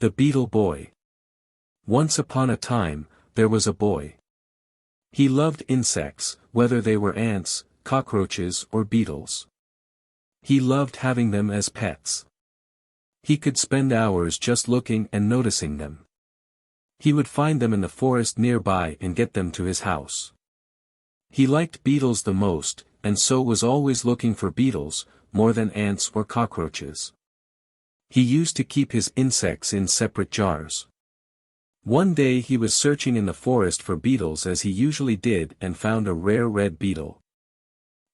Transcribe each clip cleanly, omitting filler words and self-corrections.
The Beetle Boy. Once upon a time, there was a boy. He loved insects, whether they were ants, cockroaches or beetles. He loved having them as pets. He could spend hours just looking and noticing them. He would find them in the forest nearby and get them to his house. He liked beetles the most, and so was always looking for beetles, more than ants or cockroaches. He used to keep his insects in separate jars. One day he was searching in the forest for beetles as he usually did and found a rare red beetle.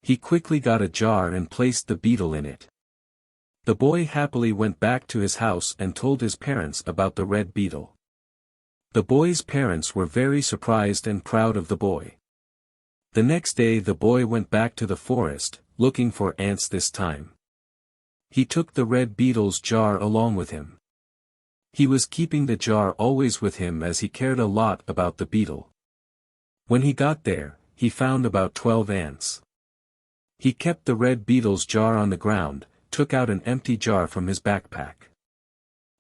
He quickly got a jar and placed the beetle in it. The boy happily went back to his house and told his parents about the red beetle. The boy's parents were very surprised and proud of the boy. The next day the boy went back to the forest, looking for ants this time. He took the red beetle's jar along with him. He was keeping the jar always with him as he cared a lot about the beetle. When he got there, he found about 12 ants. He kept the red beetle's jar on the ground, took out an empty jar from his backpack.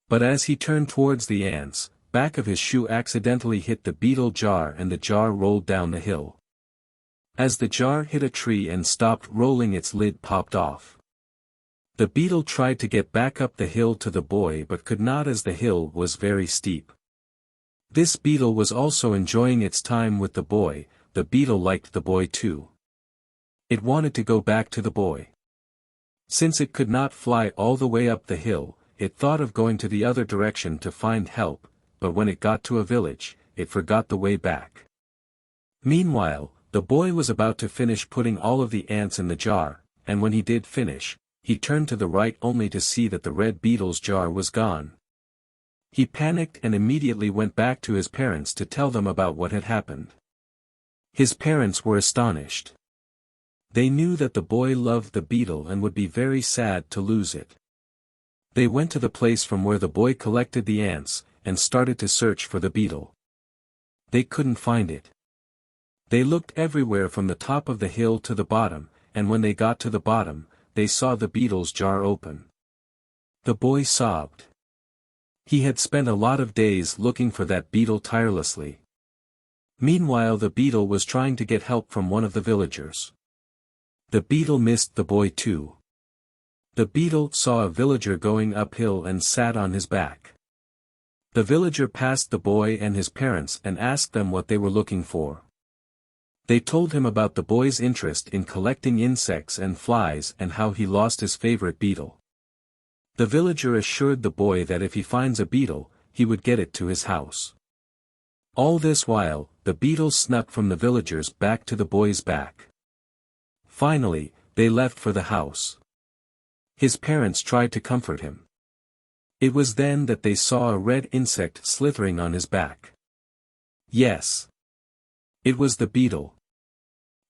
But as he turned towards the ants, back of his shoe accidentally hit the beetle jar and the jar rolled down the hill. As the jar hit a tree and stopped rolling, its lid popped off. The beetle tried to get back up the hill to the boy but could not as the hill was very steep. This beetle was also enjoying its time with the boy. The beetle liked the boy too. It wanted to go back to the boy. Since it could not fly all the way up the hill, it thought of going to the other direction to find help, but when it got to a village, it forgot the way back. Meanwhile, the boy was about to finish putting all of the ants in the jar, and when he did finish, he turned to the right only to see that the red beetle's jar was gone. He panicked and immediately went back to his parents to tell them about what had happened. His parents were astonished. They knew that the boy loved the beetle and would be very sad to lose it. They went to the place from where the boy collected the ants, and started to search for the beetle. They couldn't find it. They looked everywhere from the top of the hill to the bottom, and when they got to the bottom, they saw the beetle's jar open. The boy sobbed. He had spent a lot of days looking for that beetle tirelessly. Meanwhile the beetle was trying to get help from one of the villagers. The beetle missed the boy too. The beetle saw a villager going uphill and sat on his back. The villager passed the boy and his parents and asked them what they were looking for. They told him about the boy's interest in collecting insects and flies and how he lost his favorite beetle. The villager assured the boy that if he finds a beetle, he would get it to his house. All this while, the beetle snuck from the villagers back to the boy's back. Finally, they left for the house. His parents tried to comfort him. It was then that they saw a red insect slithering on his back. Yes. It was the beetle.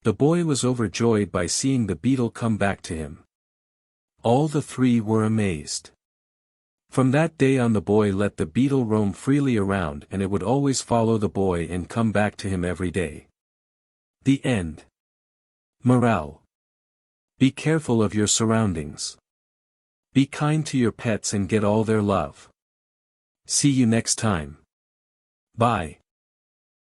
The boy was overjoyed by seeing the beetle come back to him. All the three were amazed. From that day on the boy let the beetle roam freely around and it would always follow the boy and come back to him every day. The end. Morale. Be careful of your surroundings. Be kind to your pets and get all their love. See you next time. Bye.